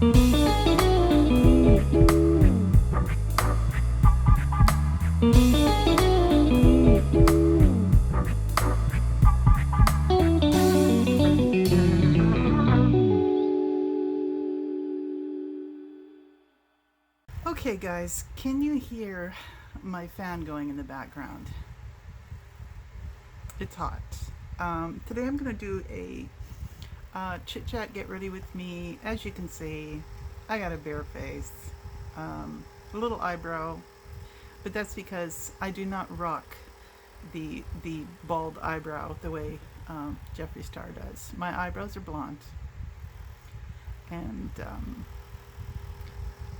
Okay guys, can you hear my fan going in the background? It's hot. Today I'm going to do a chit chat, get ready with me. As you can see, I got a bare face, a little eyebrow, but that's because I do not rock the bald eyebrow the way Jeffree Star does. My eyebrows are blonde, and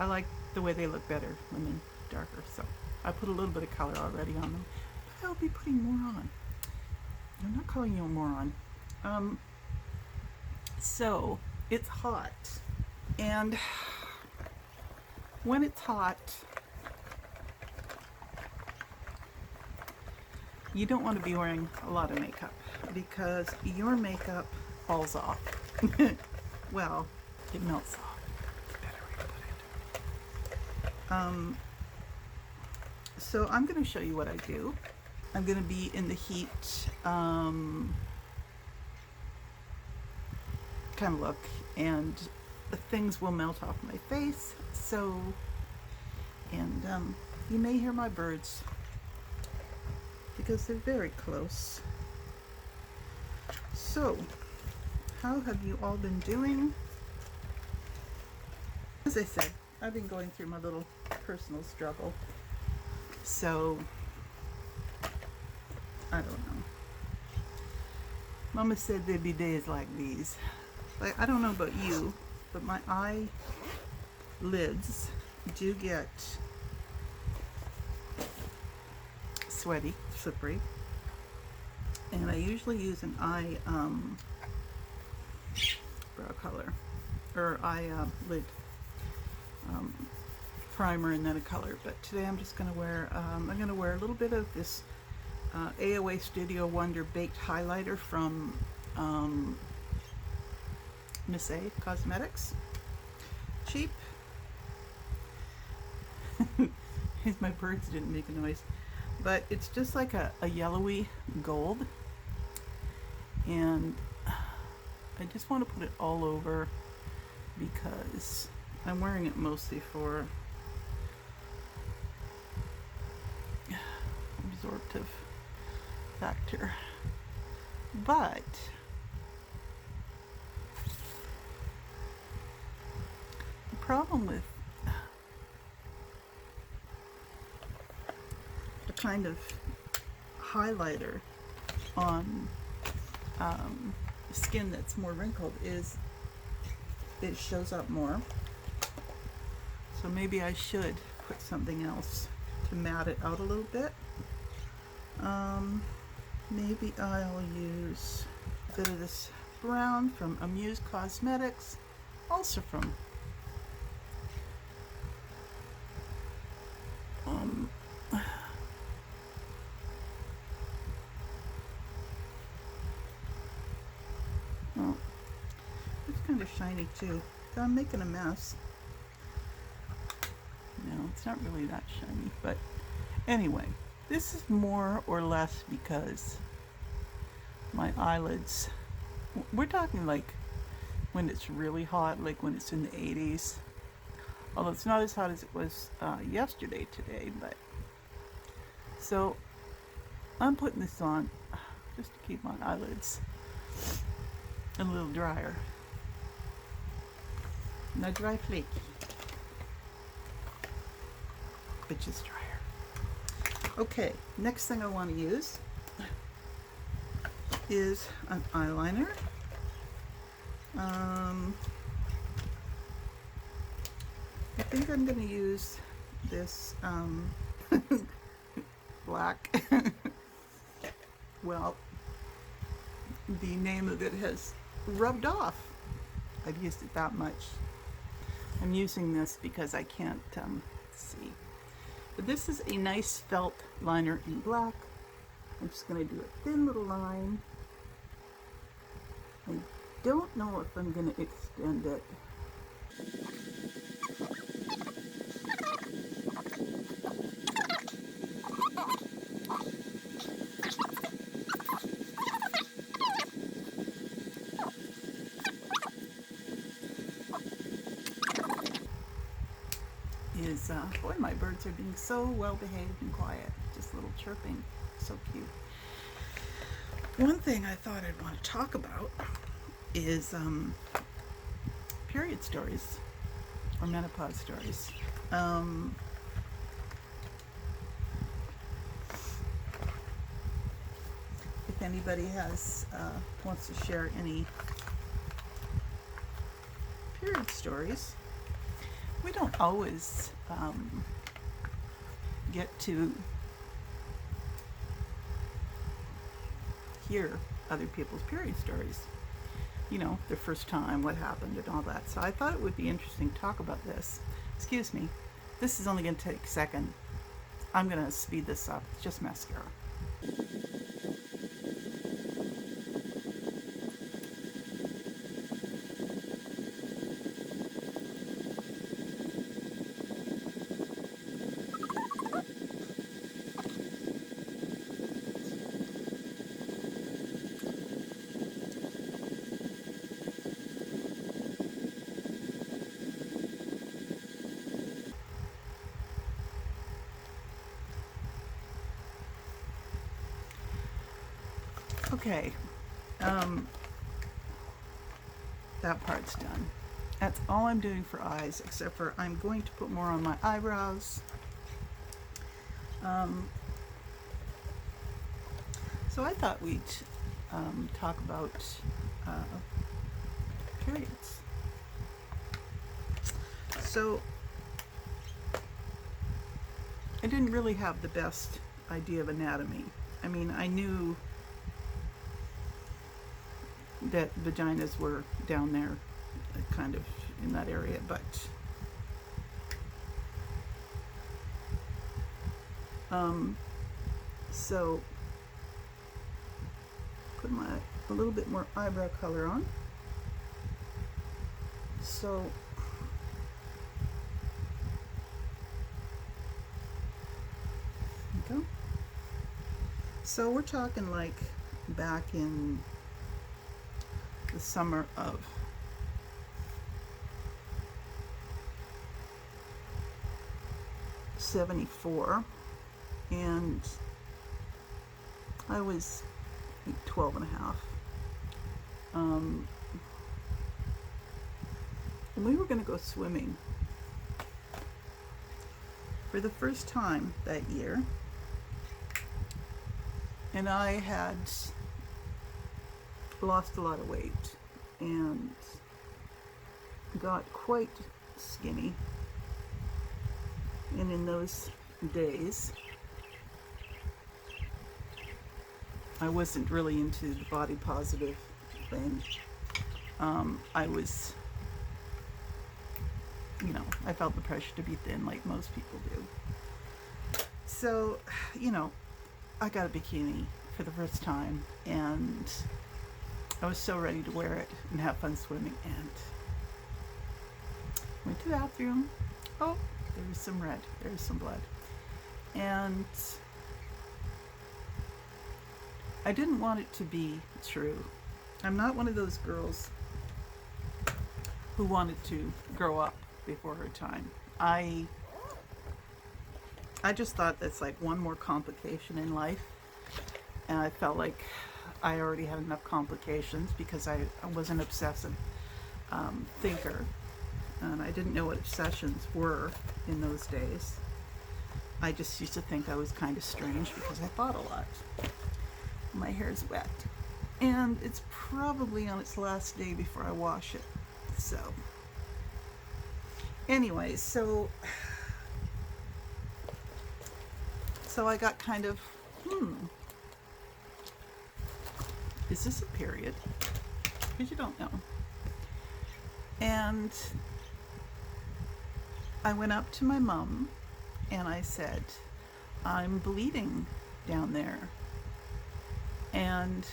I like the way they look better when they're darker. So I put a little bit of color already on them. But I'll be putting more on. I'm not calling you a moron. So it's hot, and when it's hot, you don't want to be wearing a lot of makeup because your makeup falls off. Well, it melts off. So I'm going to show you what I do. I'm going to be in the heat kind of look, and things will melt off my face. So, and you may hear my birds because they're very close. So, how have you all been doing? As I said, I've been going through my little personal struggle. So, I don't know. Mama said there'd be days like these. Like, I don't know about you, but my eyelids do get sweaty, slippery. And I usually use an eye brow color, or eye lid primer and then a color. But today I'm just going to wear, I'm going to wear a little bit of this AOA Studio Wonder Baked Highlighter from Miss A Cosmetics. Cheap. My birds didn't make a noise. But it's just like a yellowy gold. And I just want to put it all over because I'm wearing it mostly for absorptive factor. But the problem with a kind of highlighter on skin that's more wrinkled is it shows up more. So maybe I should put something else to matte it out a little bit. Maybe I'll use a bit of this brown from Amuse Cosmetics, also from oh, it's kind of shiny too. So I'm making a mess. No, it's not really that shiny, but anyway, this is more or less because my eyelids, we're talking like when it's really hot, like when it's in the 80s. Although it's not as hot as it was yesterday today, but so I'm putting this on just to keep my eyelids a little drier. Not dry flaky, but just drier. Okay, next thing I want to use is an eyeliner. I think I'm going to use this black. Well, the name of it has rubbed off. I've used it that much. I'm using this because I can't see. But this is a nice felt liner in black. I'm just going to do a thin little line. I don't know if I'm going to extend it. boy, my birds are being so well behaved and quiet. Just little chirping. So cute. One thing I thought I'd want to talk about is period stories or menopause stories. If anybody wants to share any period stories, we don't always get to hear other people's period stories. You know, their first time, what happened, and all that. So I thought it would be interesting to talk about this. Excuse me, this is only going to take a second. I'm going to speed this up. It's just mascara. Okay, that part's done. That's all I'm doing for eyes, except for I'm going to put more on my eyebrows. So I thought we'd talk about periods. So I didn't really have the best idea of anatomy. I mean, I knew that vaginas were down there, kind of in that area, but so put a little bit more eyebrow color on. So there you go. So we're talking like back in the summer of 74, and I was like 12 and a half. And we were going to go swimming for the first time that year, and I had lost a lot of weight and got quite skinny. And in those days, I wasn't really into the body positive thing. I was, you know, I felt the pressure to be thin like most people do. So, you know, I got a bikini for the first time, and I was so ready to wear it and have fun swimming, and went to the bathroom. Oh, there was some red, there was some blood. And I didn't want it to be true. I'm not one of those girls who wanted to grow up before her time. I just thought that's like one more complication in life, and I felt like I already had enough complications because I was an obsessive thinker, and I didn't know what obsessions were in those days. I just used to think I was kind of strange because I thought a lot. My hair's wet, and it's probably on its last day before I wash it. So anyway, so I got kind of, is this a period? Because you don't know. And I went up to my mom and I said, I'm bleeding down there. And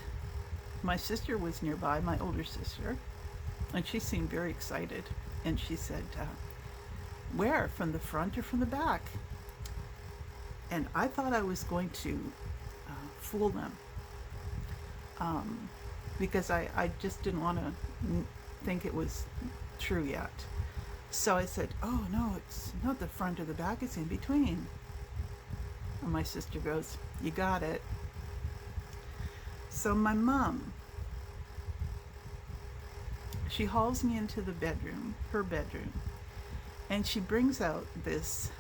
my sister was nearby, my older sister, and she seemed very excited. And she said, where? From the front or from the back? And I thought I was going to fool them, because I just didn't want to think it was true yet. So I said, oh no, it's not the front or the back, it's in between. And my sister goes, you got it. So my mom, she hauls me into the bedroom, her bedroom, and she brings out this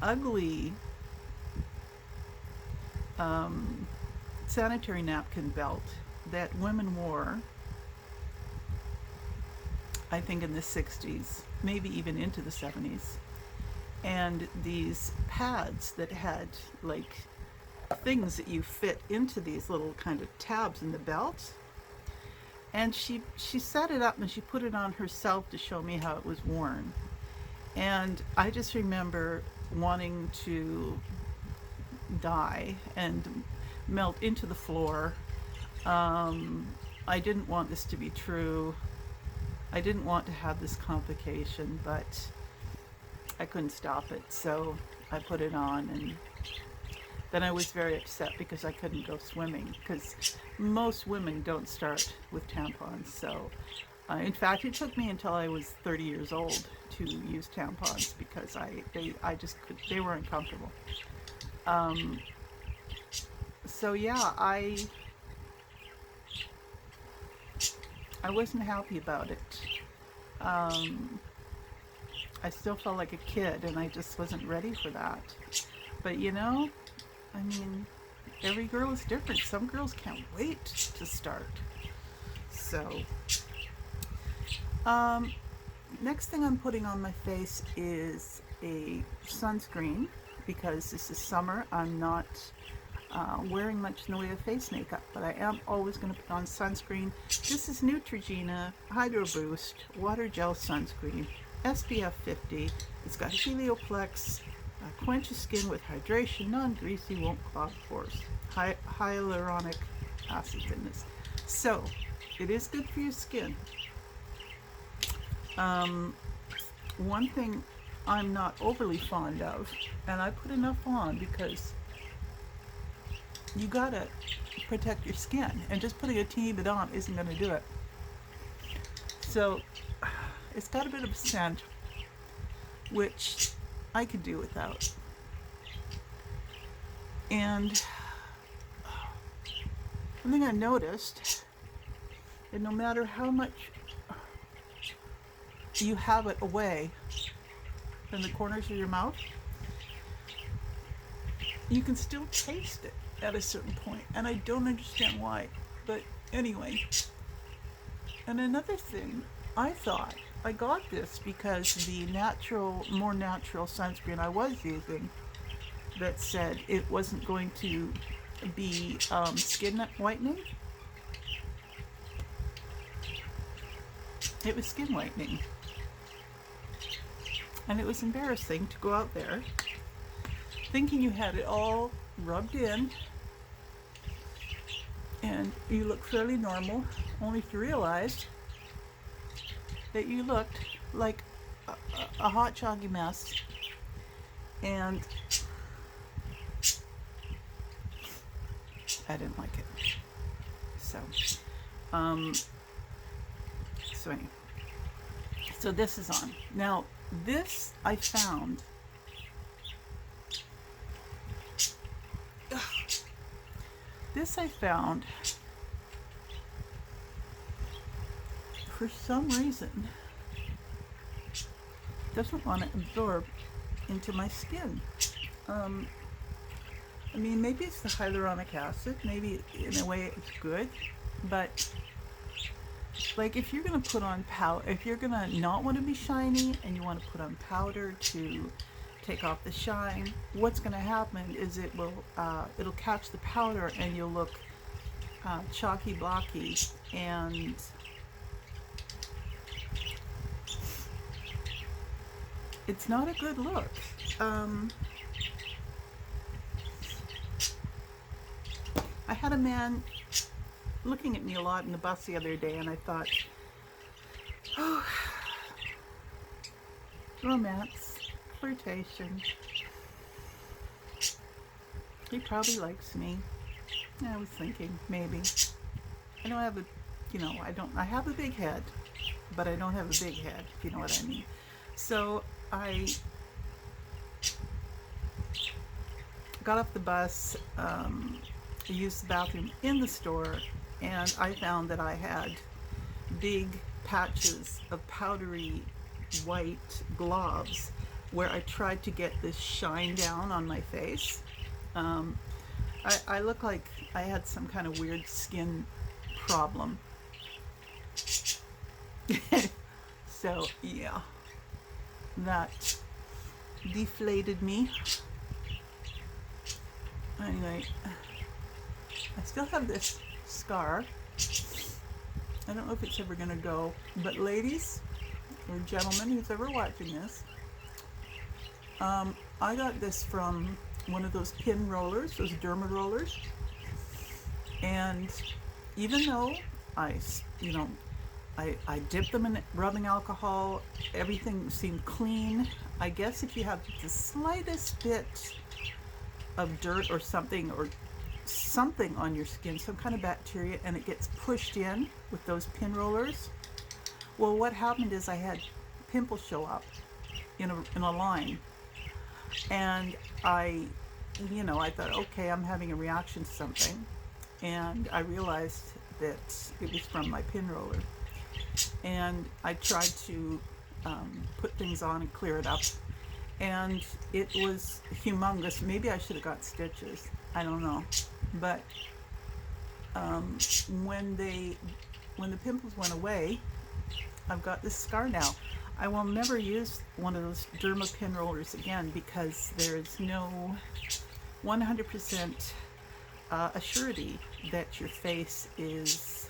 ugly sanitary napkin belt that women wore, I think in the 60s, maybe even into the 70s. And these pads that had like things that you fit into these little kind of tabs in the belt. And she set it up and she put it on herself to show me how it was worn. And I just remember wanting to die and melt into the floor. I didn't want this to be true. I didn't want to have this complication, but I couldn't stop it. So I put it on, and then I was very upset because I couldn't go swimming, because most women don't start with tampons. So in fact, it took me until I was 30 years old to use tampons because they were uncomfortable. So yeah, I wasn't happy about it. I still felt like a kid, and I just wasn't ready for that. But you know, I mean, every girl is different. Some girls can't wait to start. So, next thing I'm putting on my face is a sunscreen, because this is summer. I'm not wearing much in the way of face makeup, but I am always going to put on sunscreen. This is Neutrogena Hydro Boost Water Gel Sunscreen, SPF 50. It's got Helioplex, quenches skin with hydration, non-greasy, won't clog pores. Hyaluronic acid in this. So, it is good for your skin. One thing I'm not overly fond of, and I put enough on because you gotta protect your skin, and just putting a teeny bit on isn't gonna do it. So, it's got a bit of a scent, which I could do without. And one thing I noticed, that no matter how much you have it away from the corners of your mouth, you can still taste it at a certain point, and I don't understand why. But anyway, and another thing, I thought I got this because the more natural sunscreen I was using, that said it wasn't going to be skin whitening. It was skin whitening. And it was embarrassing to go out there thinking you had it all rubbed in and you look fairly normal, only to realize that you looked like a hot chalky mess. And I didn't like it. So anyway. So this is on. Now, this I found, for some reason, doesn't want to absorb into my skin. I mean, maybe it's the hyaluronic acid. Maybe in a way it's good, but like if you're gonna put on powder, if you're gonna not want to be shiny and you want to put on powder to take off the shine, what's gonna happen is it'll catch the powder and you'll look chalky, blocky, and it's not a good look. I had a man looking at me a lot in the bus the other day, and I thought, oh, romance, flirtation. He probably likes me. I was thinking, maybe. I don't have a, I have a big head, but I don't have a big head, if you know what I mean. So I got off the bus, used the bathroom in the store, and I found that I had big patches of powdery white globs where I tried to get this shine down on my face. Um, I look like I had some kind of weird skin problem. So, yeah, that deflated me. Anyway, I still have this scar. I don't know if it's ever going to go, but ladies or gentlemen who's ever watching this, I got this from one of those pin rollers, those derma rollers, and even though I, you know, I dipped them in rubbing alcohol, everything seemed clean. I guess if you have the slightest bit of dirt or something on your skin, some kind of bacteria, and it gets pushed in with those pin rollers. Well, what happened is I had pimples show up in a line, and I thought, okay, I'm having a reaction to something, and I realized that it was from my pin roller, and I tried to put things on and clear it up, and it was humongous. Maybe I should have got stitches. I don't know, but when the pimples went away, I've got this scar now. I will never use one of those derma pin rollers again because there's no 100% assurity that your face is,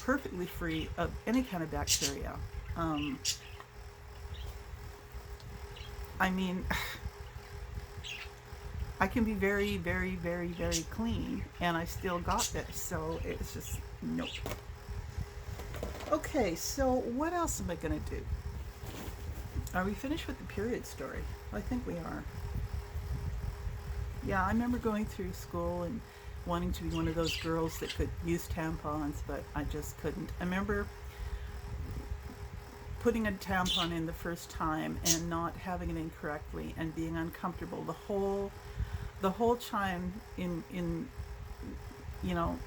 perfectly free of any kind of bacteria. I mean, I can be very, very, very, very clean, and I still got this, so it's just, nope. Okay, so what else am I going to do? Are we finished with the period story? I think we are. Yeah, I remember going through school and wanting to be one of those girls that could use tampons, but I just couldn't. I remember putting a tampon in the first time and not having it in correctly and being uncomfortable the whole time in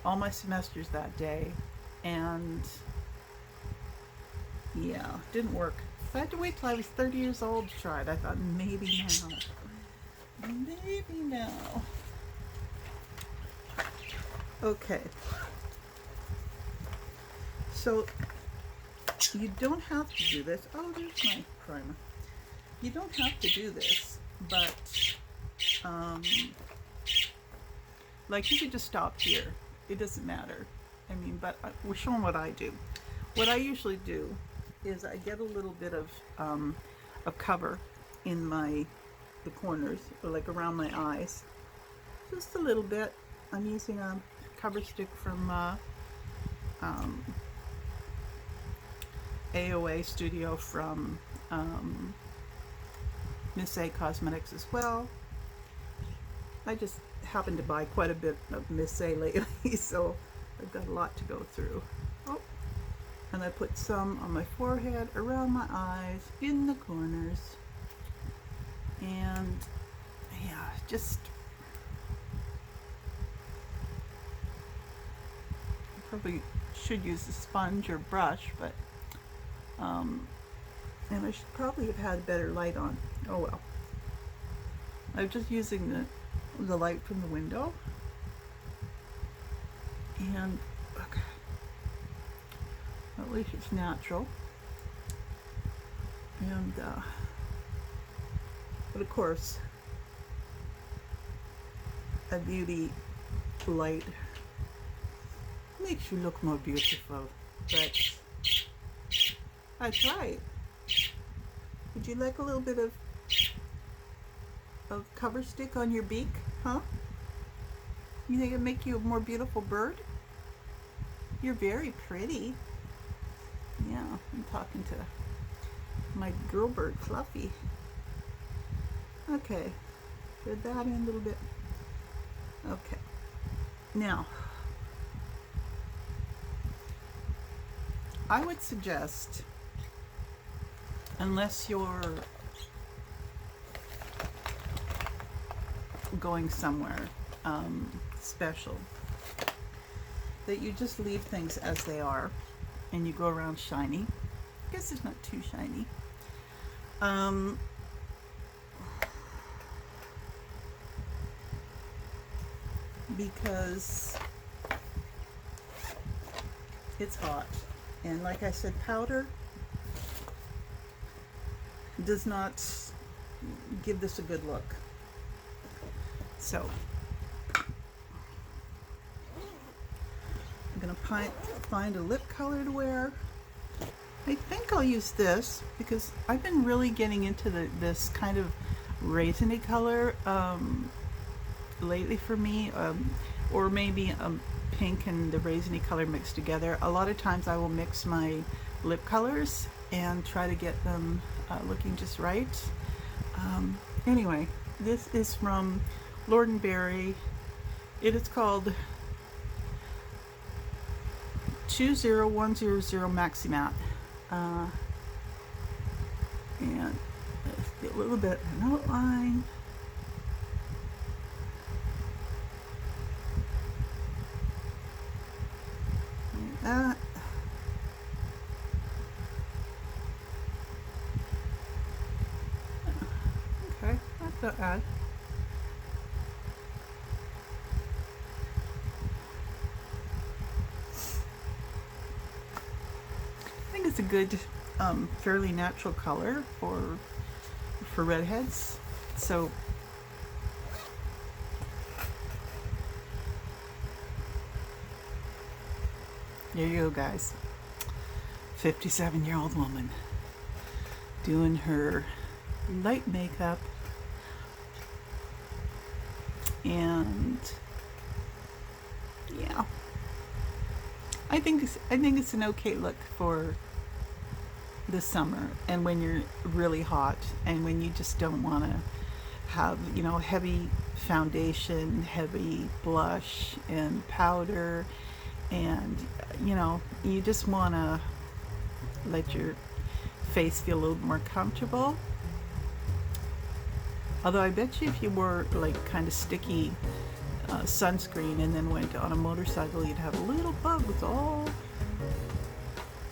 all my semesters that day. And yeah, didn't work. So I had to wait till I was 30 years old to try it. I thought, maybe now. Okay. So you don't have to do this. Oh, there's my primer. You don't have to do this, but like you could just stop here. It doesn't matter. I mean, but we're showing what I do. What I usually do is I get a little bit of cover in the corners, or like around my eyes, just a little bit. I'm using a cover stick from AOA Studio from Miss A Cosmetics as well. I just happened to buy quite a bit of Miss A lately, so I've got a lot to go through. Oh, and I put some on my forehead, around my eyes, in the corners, and yeah, just probably should use a sponge or brush, but and I should probably have had better light on. Oh well. I'm just using the light from the window, and okay, at least it's natural. And but of course, a beauty light makes you look more beautiful, but that's right. Would you like a little bit of cover stick on your beak, huh? You think it'd make you a more beautiful bird? You're very pretty. Yeah, I'm talking to my girl bird, Fluffy. Okay, put that in a little bit. Okay, now I would suggest, unless you're going somewhere special, that you just leave things as they are and you go around shiny. I guess it's not too shiny. Because it's hot, and like I said, powder does not give this a good look. So I'm gonna find a lip color to wear. I think I'll use this because I've been really getting into this kind of raisiny color lately for me, or maybe pink and the raisiny color mixed together. A lot of times I will mix my lip colors and try to get them looking just right. Anyway, this is from Lord & Berry. It is called 20100 Maxi Matte. And let's get a little bit of an outline. Like that. Okay, that's not bad. I think it's a good, fairly natural color for redheads. So there you go, guys. 57-year-old woman doing her light makeup, and yeah, I think it's an okay look for the summer, and when you're really hot, and when you just don't want to have, you know, heavy foundation, heavy blush and powder, and you know, you just want to let your face feel a little more comfortable. Although I bet you if you wore like kind of sticky sunscreen and then went on a motorcycle, you'd have little bugs all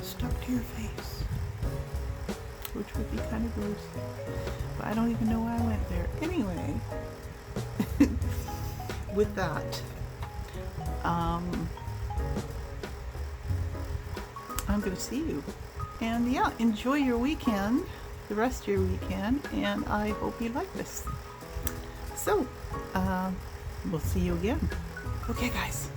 stuck to your face, which would be kind of gross. But I don't even know why I went there. Anyway, with that, I'm gonna see you, and yeah, enjoy your weekend, the rest of your weekend, and I hope you like this. So we'll see you again. Okay, guys.